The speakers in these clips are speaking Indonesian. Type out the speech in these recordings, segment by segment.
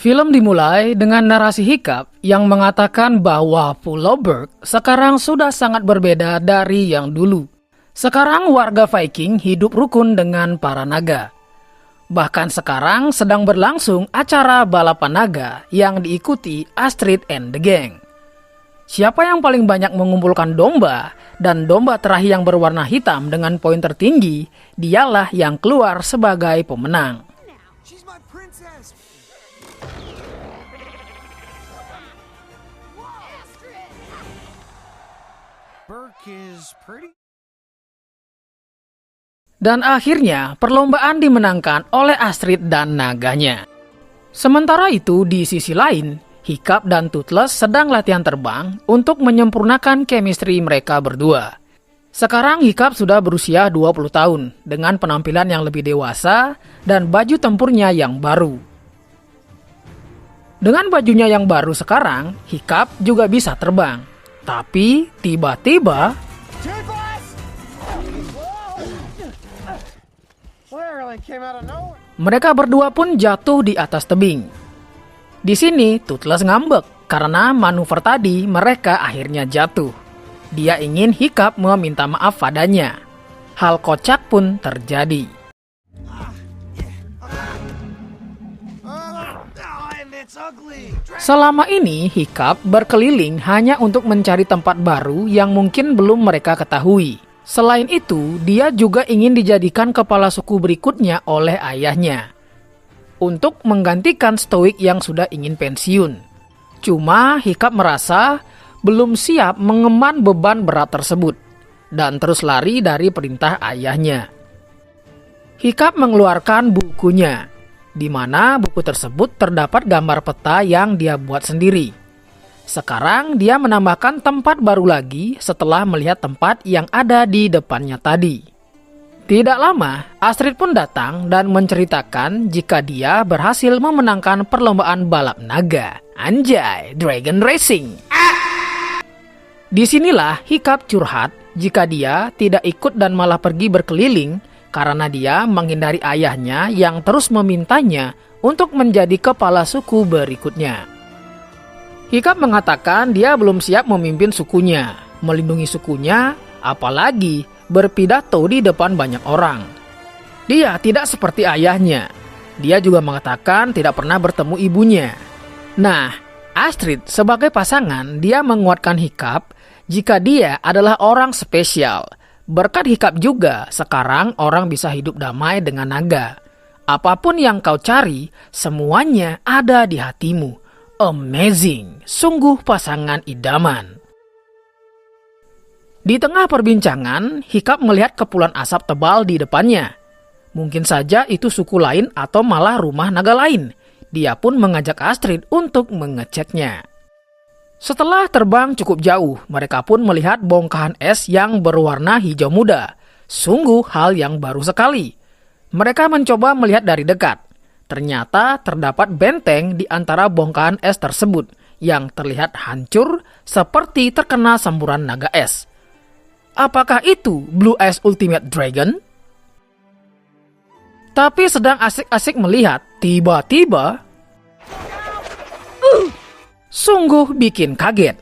Film dimulai dengan narasi Hiccup yang mengatakan bahwa Pulau Berg sekarang sudah sangat berbeda dari yang dulu. Sekarang warga Viking hidup rukun dengan para naga. Bahkan sekarang sedang berlangsung acara balapan naga yang diikuti Astrid and the Gang. Siapa yang paling banyak mengumpulkan domba dan domba terakhir yang berwarna hitam dengan poin tertinggi, dialah yang keluar sebagai pemenang. Dan akhirnya perlombaan dimenangkan oleh Astrid dan naganya. Sementara itu di sisi lain, Hiccup dan Toothless sedang latihan terbang untuk menyempurnakan chemistry mereka berdua. Sekarang Hiccup sudah berusia 20 tahun dengan penampilan yang lebih dewasa dan baju tempurnya yang baru. Dengan bajunya yang baru sekarang, Hiccup juga bisa terbang. Tapi tiba-tiba mereka berdua pun jatuh di atas tebing. Di sini Toothless ngambek karena manuver tadi mereka akhirnya jatuh. Dia ingin Hiccup meminta maaf padanya. Hal kocak pun terjadi. Selama ini Hiccup berkeliling hanya untuk mencari tempat baru yang mungkin belum mereka ketahui. Selain itu, dia juga ingin dijadikan kepala suku berikutnya oleh ayahnya untuk menggantikan Stoik yang sudah ingin pensiun. Cuma Hiccup merasa belum siap mengemban beban berat tersebut dan terus lari dari perintah ayahnya. Hiccup mengeluarkan bukunya, di mana buku tersebut terdapat gambar peta yang dia buat sendiri. Sekarang dia menambahkan tempat baru lagi setelah melihat tempat yang ada di depannya tadi. Tidak lama, Astrid pun datang dan menceritakan jika dia berhasil memenangkan perlombaan balap naga. Anjay, Dragon Racing. Disinilah Hiccup curhat jika dia tidak ikut dan malah pergi berkeliling karena dia menghindari ayahnya yang terus memintanya untuk menjadi kepala suku berikutnya. Hiccup mengatakan dia belum siap memimpin sukunya, melindungi sukunya, apalagi berpidato di depan banyak orang. Dia tidak seperti ayahnya. Dia juga mengatakan tidak pernah bertemu ibunya. Nah, Astrid sebagai pasangan, dia menguatkan Hiccup jika dia adalah orang spesial. Berkat Hiccup juga, sekarang orang bisa hidup damai dengan naga. Apapun yang kau cari, semuanya ada di hatimu. Amazing, sungguh pasangan idaman. Di tengah perbincangan, Hiccup melihat kepulan asap tebal di depannya. Mungkin saja itu suku lain atau malah rumah naga lain. Dia pun mengajak Astrid untuk mengeceknya. Setelah terbang cukup jauh, mereka pun melihat bongkahan es yang berwarna hijau muda. Sungguh hal yang baru sekali. Mereka mencoba melihat dari dekat. Ternyata terdapat benteng di antara bongkahan es tersebut yang terlihat hancur seperti terkena semburan naga es. Apakah itu Blue Ice Ultimate Dragon? Tapi sedang asik-asik melihat, tiba-tiba sungguh bikin kaget.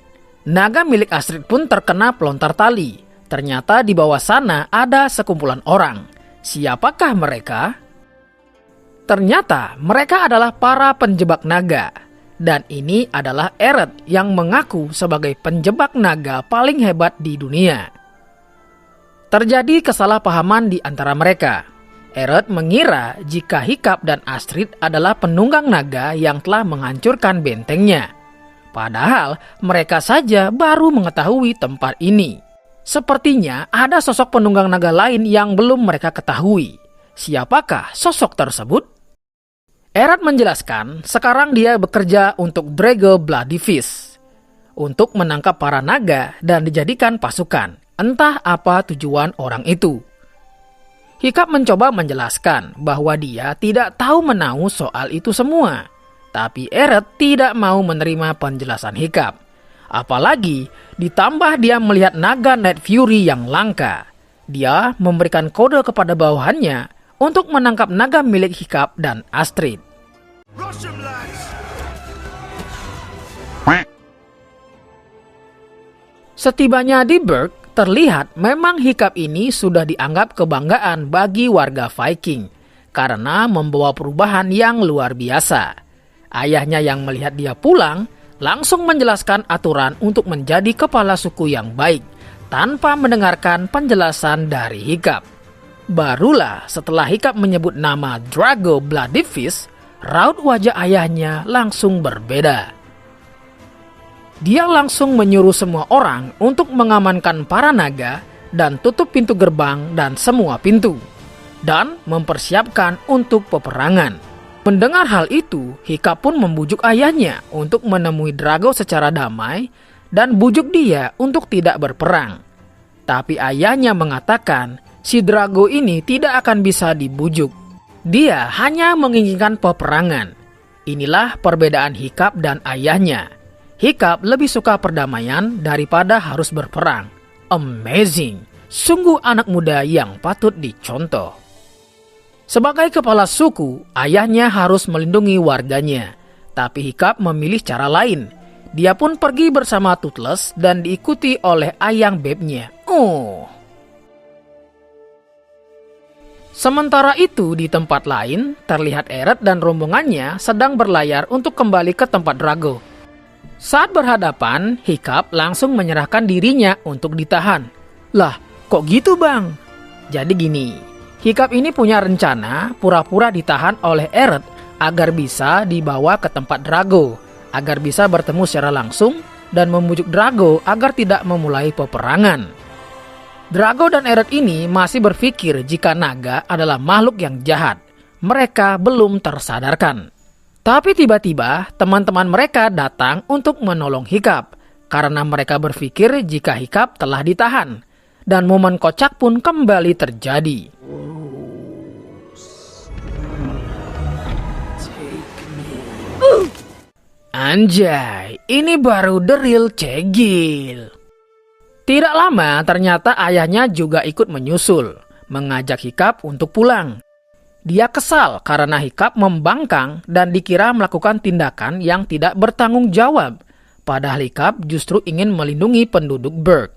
Naga milik Astrid pun terkena pelontar tali. Ternyata di bawah sana ada sekumpulan orang. Siapakah mereka? Ternyata mereka adalah para penjebak naga. Dan ini adalah Eret yang mengaku sebagai penjebak naga paling hebat di dunia. Terjadi kesalahpahaman di antara mereka. Eret mengira jika Hiccup dan Astrid adalah penunggang naga yang telah menghancurkan bentengnya. Padahal mereka saja baru mengetahui tempat ini. Sepertinya ada sosok penunggang naga lain yang belum mereka ketahui. Siapakah sosok tersebut? Eret menjelaskan sekarang dia bekerja untuk Drago Bloody Fist untuk menangkap para naga dan dijadikan pasukan. Entah apa tujuan orang itu. Hiccup mencoba menjelaskan bahwa dia tidak tahu menahu soal itu semua. Tapi Eret tidak mau menerima penjelasan Hiccup. Apalagi ditambah dia melihat naga Night Fury yang langka. Dia memberikan kode kepada bawahannya untuk menangkap naga milik Hiccup dan Astrid. Setibanya di Berg, terlihat memang Hiccup ini sudah dianggap kebanggaan bagi warga Viking karena membawa perubahan yang luar biasa. Ayahnya yang melihat dia pulang langsung menjelaskan aturan untuk menjadi kepala suku yang baik tanpa mendengarkan penjelasan dari Hiccup. Barulah setelah Hiccup menyebut nama Drago Bloody Fist, raut wajah ayahnya langsung berbeda. Dia langsung menyuruh semua orang untuk mengamankan para naga dan tutup pintu gerbang dan semua pintu, dan mempersiapkan untuk peperangan. Mendengar hal itu, Hiccup pun membujuk ayahnya untuk menemui Drago secara damai dan bujuk dia untuk tidak berperang. Tapi ayahnya mengatakan si Drago ini tidak akan bisa dibujuk. Dia hanya menginginkan peperangan. Inilah perbedaan Hiccup dan ayahnya. Hiccup lebih suka perdamaian daripada harus berperang. Amazing! Sungguh anak muda yang patut dicontoh. Sebagai kepala suku, ayahnya harus melindungi warganya. Tapi Hiccup memilih cara lain. Dia pun pergi bersama Toothless dan diikuti oleh ayang bebnya. Sementara itu di tempat lain, terlihat Eret dan rombongannya sedang berlayar untuk kembali ke tempat Drago. Saat berhadapan, Hiccup langsung menyerahkan dirinya untuk ditahan. Lah, kok gitu bang? Jadi gini, Hiccup ini punya rencana pura-pura ditahan oleh Eret agar bisa dibawa ke tempat Drago, agar bisa bertemu secara langsung dan membujuk Drago agar tidak memulai peperangan. Drago dan Eret ini masih berpikir jika naga adalah makhluk yang jahat. Mereka belum tersadarkan. Tapi tiba-tiba teman-teman mereka datang untuk menolong Hiccup karena mereka berpikir jika Hiccup telah ditahan, dan momen kocak pun kembali terjadi. Anjay, ini baru the real Cegil. Tidak lama ternyata ayahnya juga ikut menyusul, mengajak Hiccup untuk pulang. Dia kesal karena Hiccup membangkang dan dikira melakukan tindakan yang tidak bertanggung jawab. Padahal Hiccup justru ingin melindungi penduduk Berg.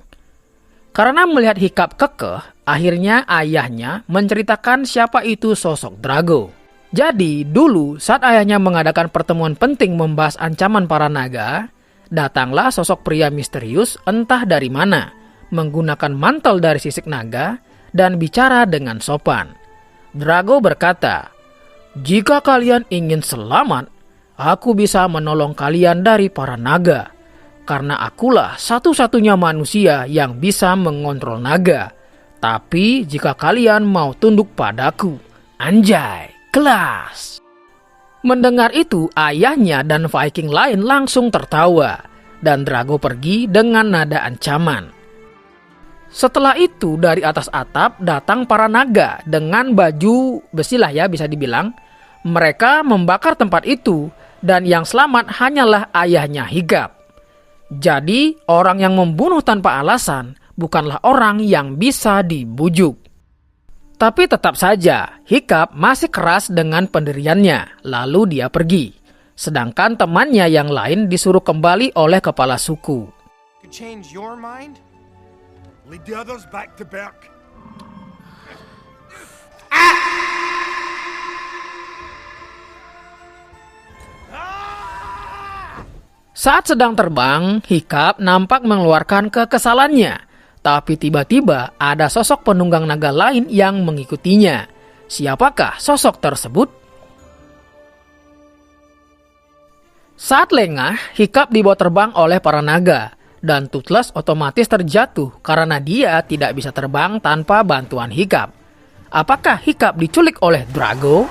Karena melihat Hiccup kekeh, akhirnya ayahnya menceritakan siapa itu sosok Drago. Jadi dulu saat ayahnya mengadakan pertemuan penting membahas ancaman para naga, datanglah sosok pria misterius entah dari mana, menggunakan mantel dari sisik naga dan bicara dengan sopan. Drago berkata, "Jika kalian ingin selamat, aku bisa menolong kalian dari para naga. Karena akulah satu-satunya manusia yang bisa mengontrol naga. Tapi jika kalian mau tunduk padaku, anjay, kelas." Mendengar itu, ayahnya dan Viking lain langsung tertawa, dan Drago pergi dengan nada ancaman. Setelah itu dari atas atap datang para naga dengan baju besi lah ya bisa dibilang. Mereka membakar tempat itu dan yang selamat hanyalah ayahnya Hiccup. Jadi orang yang membunuh tanpa alasan bukanlah orang yang bisa dibujuk. Tapi tetap saja Hiccup masih keras dengan pendiriannya, lalu dia pergi. Sedangkan temannya yang lain disuruh kembali oleh kepala suku. Change your mind? Lead the others back to Berg. Saat sedang terbang, Hiccup nampak mengeluarkan kekesalannya. Tapi tiba-tiba ada sosok penunggang naga lain yang mengikutinya. Siapakah sosok tersebut? Saat lengah, Hiccup dibawa terbang oleh para naga. Dan Toothless otomatis terjatuh karena dia tidak bisa terbang tanpa bantuan Hiccup. Apakah Hiccup diculik oleh Drago?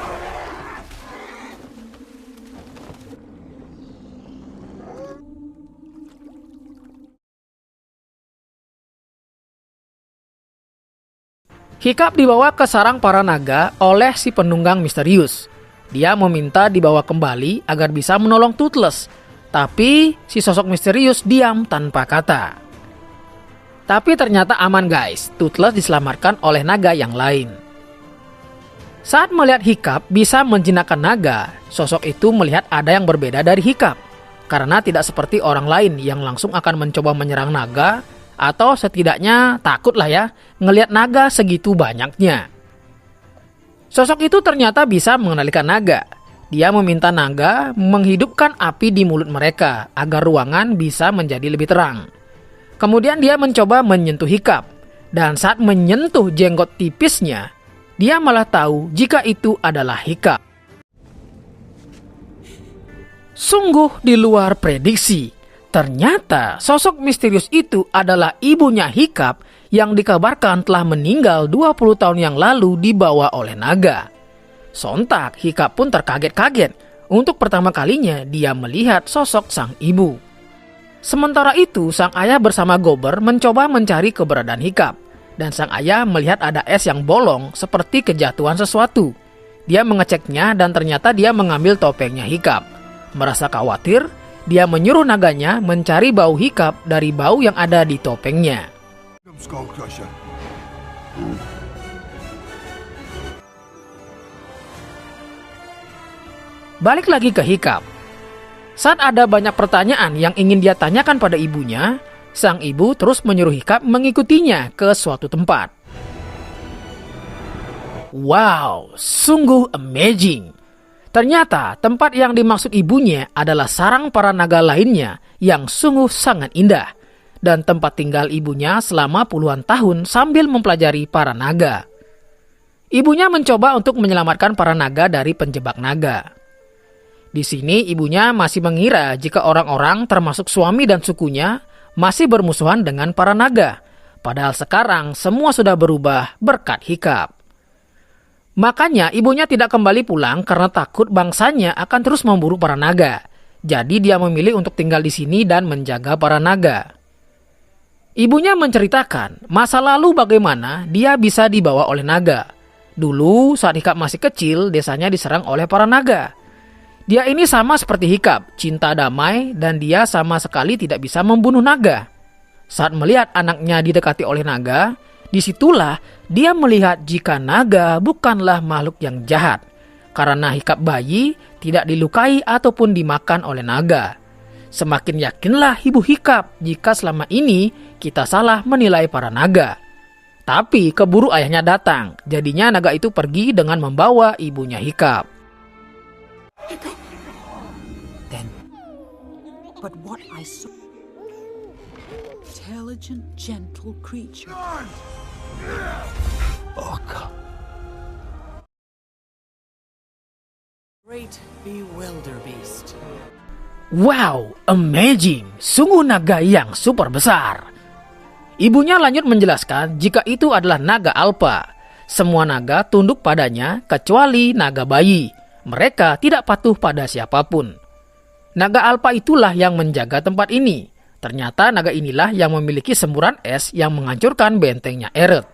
Hiccup dibawa ke sarang para naga oleh si penunggang misterius. Dia meminta dibawa kembali agar bisa menolong Toothless. Tapi si sosok misterius diam tanpa kata. Tapi ternyata aman guys, Toothless diselamatkan oleh naga yang lain. Saat melihat Hiccup bisa menjinakkan naga, sosok itu melihat ada yang berbeda dari Hiccup. Karena tidak seperti orang lain yang langsung akan mencoba menyerang naga, atau setidaknya takutlah ya, ngelihat naga segitu banyaknya. Sosok itu ternyata bisa mengendalikan naga. Dia meminta naga menghidupkan api di mulut mereka agar ruangan bisa menjadi lebih terang. Kemudian dia mencoba menyentuh Hiccup, dan saat menyentuh jenggot tipisnya, dia malah tahu jika itu adalah Hiccup. Sungguh di luar prediksi. Ternyata sosok misterius itu adalah ibunya Hiccup yang dikabarkan telah meninggal 20 tahun yang lalu dibawa oleh naga. Sontak Hiccup pun terkaget-kaget. Untuk pertama kalinya dia melihat sosok sang ibu. Sementara itu sang ayah bersama Gobber mencoba mencari keberadaan Hiccup. Dan sang ayah melihat ada es yang bolong seperti kejatuhan sesuatu. Dia mengeceknya dan ternyata dia mengambil topengnya Hiccup. Merasa khawatir, dia menyuruh naganya mencari bau Hiccup dari bau yang ada di topengnya. Balik lagi ke Hiccup. Saat ada banyak pertanyaan yang ingin dia tanyakan pada ibunya, sang ibu terus menyuruh Hiccup mengikutinya ke suatu tempat. Wow, sungguh amazing. Ternyata tempat yang dimaksud ibunya adalah sarang para naga lainnya yang sungguh sangat indah. Dan tempat tinggal ibunya selama puluhan tahun sambil mempelajari para naga. Ibunya mencoba untuk menyelamatkan para naga dari penjebak naga. Di sini ibunya masih mengira jika orang-orang termasuk suami dan sukunya masih bermusuhan dengan para naga. Padahal sekarang semua sudah berubah berkat Hiccup. Makanya ibunya tidak kembali pulang karena takut bangsanya akan terus memburu para naga. Jadi dia memilih untuk tinggal di sini dan menjaga para naga. Ibunya menceritakan masa lalu bagaimana dia bisa dibawa oleh naga. Dulu saat Hiccup masih kecil, desanya diserang oleh para naga. Dia ini sama seperti Hiccup, cinta damai dan dia sama sekali tidak bisa membunuh naga. Saat melihat anaknya didekati oleh naga, disitulah dia melihat jika naga bukanlah makhluk yang jahat. Karena Hiccup bayi tidak dilukai ataupun dimakan oleh naga. Semakin yakinlah ibu Hiccup jika selama ini kita salah menilai para naga. Tapi keburu ayahnya datang, jadinya naga itu pergi dengan membawa ibunya Hiccup. But what I saw, intelligent, gentle creature. Oh God. Great bewilderbeast. Wow, amazing. Sungguh naga yang super besar. Ibunya lanjut menjelaskan jika itu adalah naga alpa. Semua naga tunduk padanya kecuali naga bayi. Mereka tidak patuh pada siapapun. Naga alpa itulah yang menjaga tempat ini. Ternyata naga inilah yang memiliki semburan es yang menghancurkan bentengnya Eret.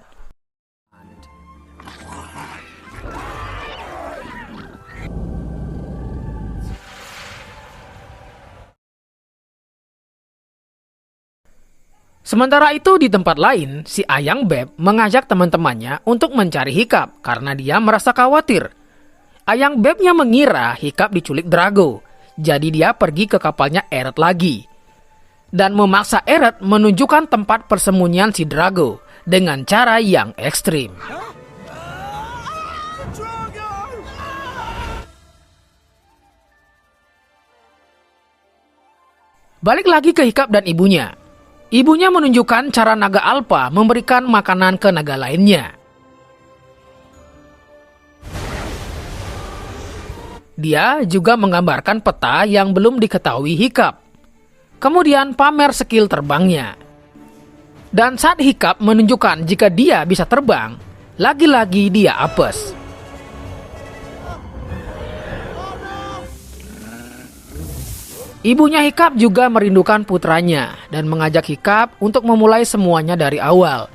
Sementara itu di tempat lain, si Ayang Beb mengajak teman-temannya untuk mencari Hiccup karena dia merasa khawatir. Ayang Bebnya mengira Hiccup diculik Drago. Jadi dia pergi ke kapalnya Eret lagi. Dan memaksa Eret menunjukkan tempat persembunyian si Drago dengan cara yang ekstrim. Balik lagi ke Hiccup dan ibunya. Ibunya menunjukkan cara naga alpa memberikan makanan ke naga lainnya. Dia juga menggambarkan peta yang belum diketahui Hiccup. Kemudian pamer skill terbangnya. Dan saat Hiccup menunjukkan jika dia bisa terbang, lagi-lagi dia apes. Ibunya Hiccup juga merindukan putranya dan mengajak Hiccup untuk memulai semuanya dari awal.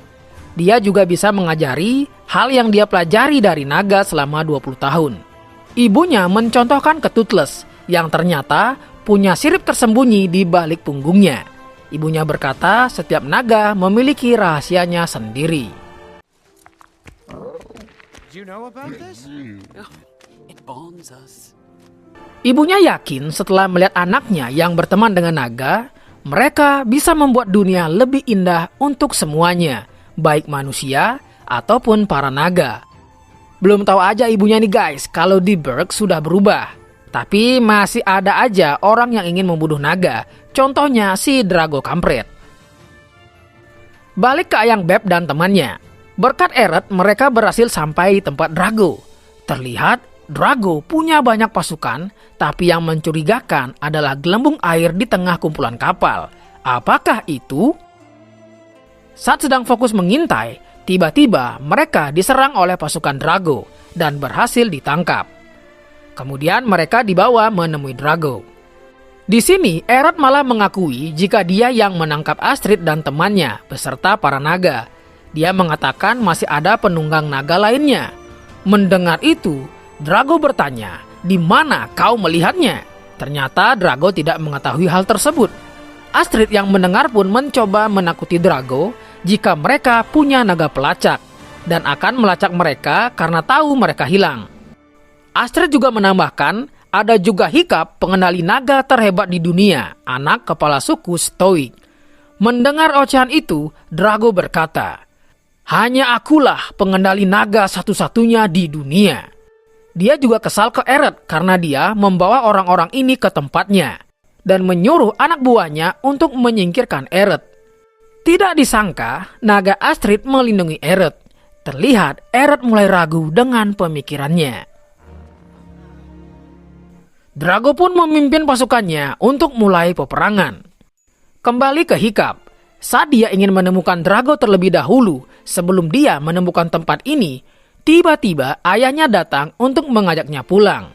Dia juga bisa mengajari hal yang dia pelajari dari naga selama 20 tahun. Ibunya mencontohkan ke Toothless yang ternyata punya sirip tersembunyi di balik punggungnya. Ibunya berkata setiap naga memiliki rahasianya sendiri. Do you know about this? It bonds us. Ibunya yakin setelah melihat anaknya yang berteman dengan naga, mereka bisa membuat dunia lebih indah untuk semuanya, baik manusia ataupun para naga. Belum tahu aja ibunya nih guys, kalau di Berg sudah berubah. Tapi masih ada aja orang yang ingin membunuh naga, contohnya si Drago kampret. Balik ke Ayang Beb dan temannya. Berkat Eret, mereka berhasil sampai di tempat Drago. Terlihat Drago punya banyak pasukan, tapi yang mencurigakan adalah gelembung air di tengah kumpulan kapal. Apakah itu? Saat sedang fokus mengintai, tiba-tiba mereka diserang oleh pasukan Drago dan berhasil ditangkap. Kemudian mereka dibawa menemui Drago. Di sini, Eret malah mengakui jika dia yang menangkap Astrid dan temannya beserta para naga. Dia mengatakan masih ada penunggang naga lainnya. Mendengar itu, Drago bertanya, "Di mana kau melihatnya?" Ternyata Drago tidak mengetahui hal tersebut. Astrid yang mendengar pun mencoba menakuti Drago jika mereka punya naga pelacak dan akan melacak mereka karena tahu mereka hilang. Astrid juga menambahkan, ada juga Hiccup, pengendali naga terhebat di dunia, anak kepala suku Stoik. Mendengar ocehan itu, Drago berkata, "Hanya akulah pengendali naga satu-satunya di dunia." Dia juga kesal ke Eret karena dia membawa orang-orang ini ke tempatnya dan menyuruh anak buahnya untuk menyingkirkan Eret. Tidak disangka, naga Astrid melindungi Eret. Terlihat Eret mulai ragu dengan pemikirannya. Drago pun memimpin pasukannya untuk mulai peperangan. Kembali ke Hiccup. Saat dia ingin menemukan Drago terlebih dahulu sebelum dia menemukan tempat ini, tiba-tiba ayahnya datang untuk mengajaknya pulang.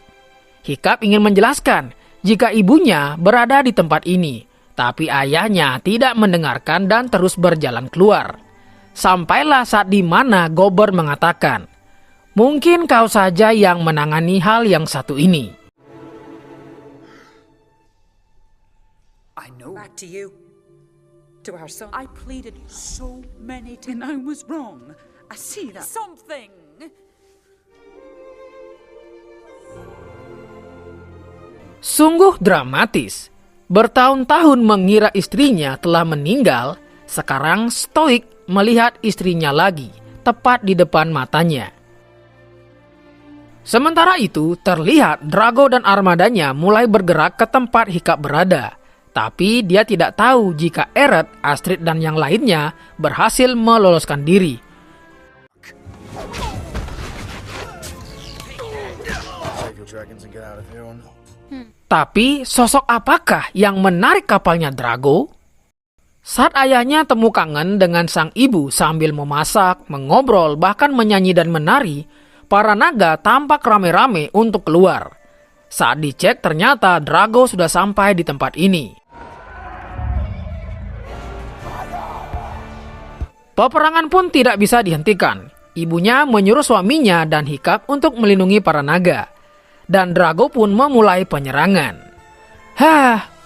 Hiccup ingin menjelaskan jika ibunya berada di tempat ini, tapi ayahnya tidak mendengarkan dan terus berjalan keluar. Sampailah saat di mana Gober mengatakan, "Mungkin kau saja yang menangani hal yang satu ini." I know. Back to you. To our son. I pleaded so many times. And I was wrong. I see that. Something. Sungguh dramatis. Bertahun-tahun mengira istrinya telah meninggal, sekarang Stoik melihat istrinya lagi, tepat di depan matanya. Sementara itu, terlihat Drago dan armadanya mulai bergerak ke tempat Hiccup berada. Tapi dia tidak tahu jika Eret, Astrid, dan yang lainnya berhasil meloloskan diri. Tapi sosok apakah yang menarik kapalnya Drago? Saat ayahnya temu kangen dengan sang ibu sambil memasak, mengobrol, bahkan menyanyi dan menari, para naga tampak rame-rame untuk keluar. Saat dicek ternyata Drago sudah sampai di tempat ini. Peperangan pun tidak bisa dihentikan. Ibunya menyuruh suaminya dan Hiccup untuk melindungi para naga. Dan Drago pun memulai penyerangan.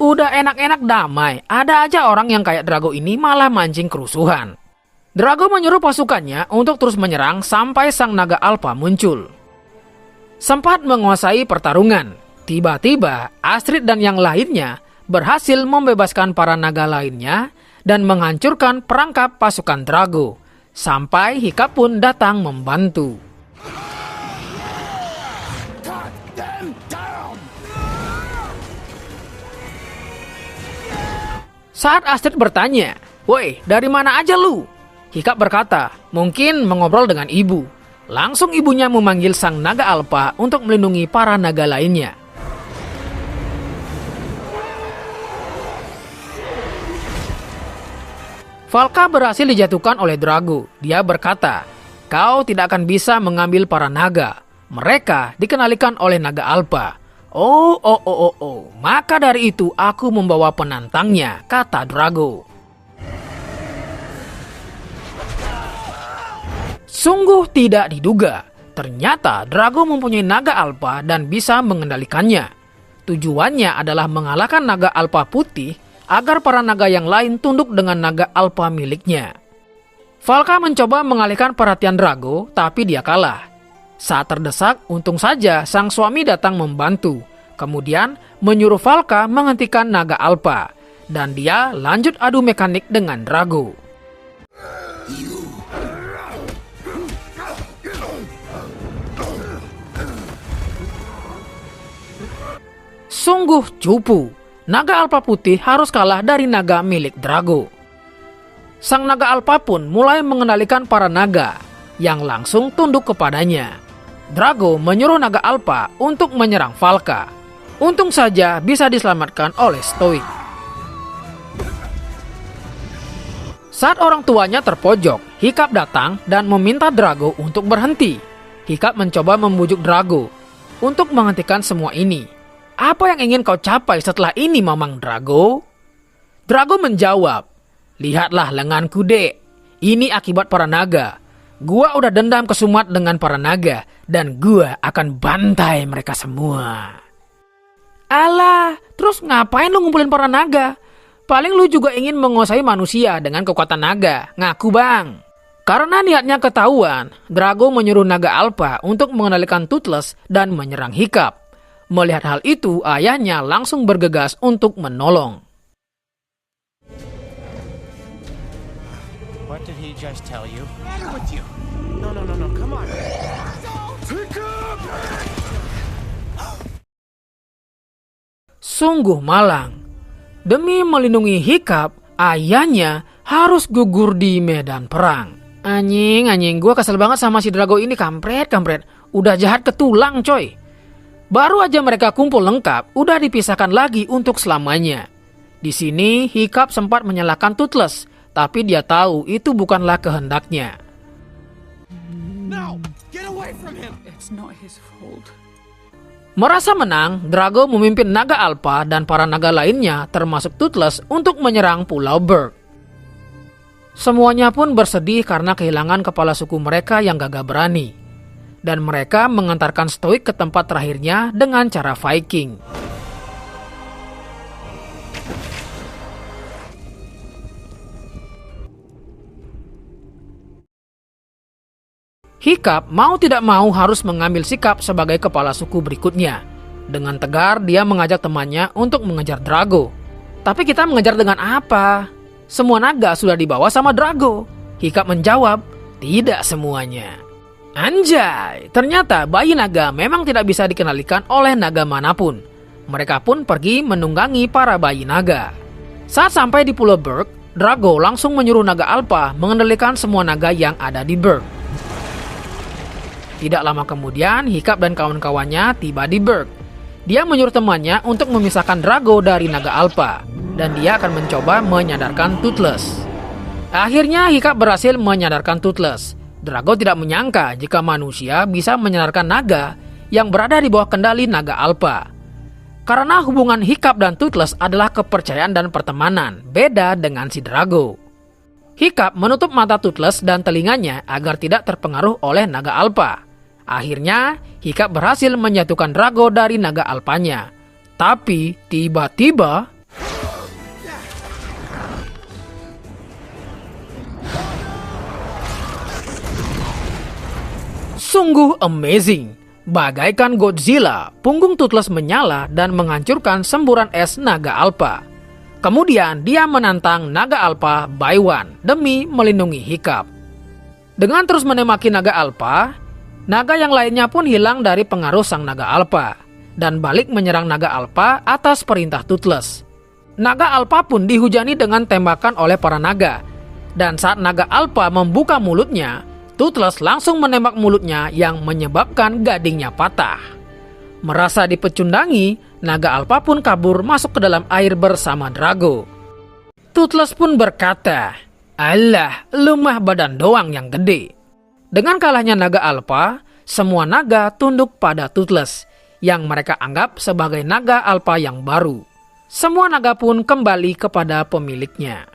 Udah enak-enak damai. Ada aja orang yang kayak Drago ini malah mancing kerusuhan. Drago menyuruh pasukannya untuk terus menyerang sampai sang naga alpha muncul. Sempat menguasai pertarungan. Tiba-tiba Astrid dan yang lainnya berhasil membebaskan para naga lainnya dan menghancurkan perangkap pasukan Drago. Sampai Hiccup pun datang membantu. Saat Astrid bertanya, "Woi, dari mana aja lu?" Hiccup berkata, "Mungkin mengobrol dengan ibu." Langsung ibunya memanggil sang naga alpha untuk melindungi para naga lainnya. Valka berhasil dijatuhkan oleh Drago. Dia berkata, "Kau tidak akan bisa mengambil para naga. Mereka dikendalikan oleh naga alpha." Oh, maka dari itu aku membawa penantangnya, kata Drago. Sungguh tidak diduga. Ternyata Drago mempunyai naga alpha dan bisa mengendalikannya. Tujuannya adalah mengalahkan naga alpha putih agar para naga yang lain tunduk dengan naga alpha miliknya. Valka mencoba mengalihkan perhatian Drago, tapi dia kalah. Saat terdesak, untung saja sang suami datang membantu. Kemudian menyuruh Valka menghentikan naga alpa. Dan dia lanjut adu mekanik dengan Drago. Sungguh cupu. Naga alpa putih harus kalah dari naga milik Drago. Sang naga alpa pun mulai mengendalikan para naga yang langsung tunduk kepadanya. Drago menyuruh naga alpa untuk menyerang Valka. Untung saja bisa diselamatkan oleh Stoik. Saat orang tuanya terpojok, Hiccup datang dan meminta Drago untuk berhenti. Hiccup mencoba membujuk Drago untuk menghentikan semua ini. Apa yang ingin kau capai setelah ini, Mamang Drago? Drago menjawab, lihatlah lenganku, Dek. Ini akibat para naga. Gua udah dendam kesumat dengan para naga, dan gua akan bantai mereka semua. Alah, terus ngapain lu ngumpulin para naga? Paling lu juga ingin menguasai manusia dengan kekuatan naga, ngaku bang. Karena niatnya ketahuan, Drago menyuruh naga alpa untuk mengendalikan Toothless dan menyerang Hiccup. Melihat hal itu, ayahnya langsung bergegas untuk menolong. What did he just tell you? What's the matter with you? No, come on. Sungguh malang. Demi melindungi Hiccup, ayahnya harus gugur di medan perang. Anjing, gua kesel banget sama si Drago ini, kampret. Udah jahat ke tulang, coy. Baru aja mereka kumpul lengkap, udah dipisahkan lagi untuk selamanya. Di sini, Hiccup sempat menyalahkan Toothless, tapi dia tahu itu bukanlah kehendaknya. No! Get away from him! It's not his fault. Merasa menang, Drago memimpin naga alpa dan para naga lainnya termasuk Toothless untuk menyerang Pulau Berg. Semuanya pun bersedih karena kehilangan kepala suku mereka yang gagah berani. Dan mereka mengantarkan Stoik ke tempat terakhirnya dengan cara Viking. Hiccup mau tidak mau harus mengambil sikap sebagai kepala suku berikutnya. Dengan tegar dia mengajak temannya untuk mengejar Drago. Tapi kita mengejar dengan apa? Semua naga sudah dibawa sama Drago. Hiccup menjawab, tidak semuanya. Anjay, ternyata bayi naga memang tidak bisa dikendalikan oleh naga manapun. Mereka pun pergi menunggangi para bayi naga. Saat sampai di Pulau Berg, Drago langsung menyuruh naga alpa mengendalikan semua naga yang ada di Berg. Tidak lama kemudian, Hiccup dan kawan-kawannya tiba di Berg. Dia menyuruh temannya untuk memisahkan Drago dari naga alpa, dan dia akan mencoba menyadarkan Toothless. Akhirnya Hiccup berhasil menyadarkan Toothless. Drago tidak menyangka jika manusia bisa menyadarkan naga yang berada di bawah kendali naga alpa. Karena hubungan Hiccup dan Toothless adalah kepercayaan dan pertemanan, beda dengan si Drago. Hiccup menutup mata Toothless dan telinganya agar tidak terpengaruh oleh naga alpa. Akhirnya, Hiccup berhasil menjatuhkan Drago dari naga alpanya. Tapi, tiba-tiba... Sungguh amazing. Bagaikan Godzilla, punggung Toothless menyala dan menghancurkan semburan es naga alpa. Kemudian dia menantang naga alpa by one demi melindungi Hiccup. Dengan terus menemaki naga alpa, naga yang lainnya pun hilang dari pengaruh sang naga alpa dan balik menyerang naga alpa atas perintah Toothless. Naga alpa pun dihujani dengan tembakan oleh para naga. Dan saat naga alpa membuka mulutnya, Toothless langsung menembak mulutnya yang menyebabkan gadingnya patah. Merasa dipecundangi, naga alpa pun kabur masuk ke dalam air bersama Drago. Toothless pun berkata, "Alah, lu mah badan doang yang gede." Dengan kalahnya naga alpa, semua naga tunduk pada Toothless, yang mereka anggap sebagai naga alpa yang baru. Semua naga pun kembali kepada pemiliknya.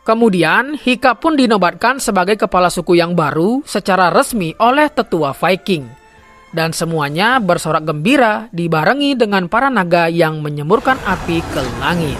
Kemudian, Hiccup pun dinobatkan sebagai kepala suku yang baru secara resmi oleh tetua Viking. Dan semuanya bersorak gembira dibarengi dengan para naga yang menyemburkan api ke langit.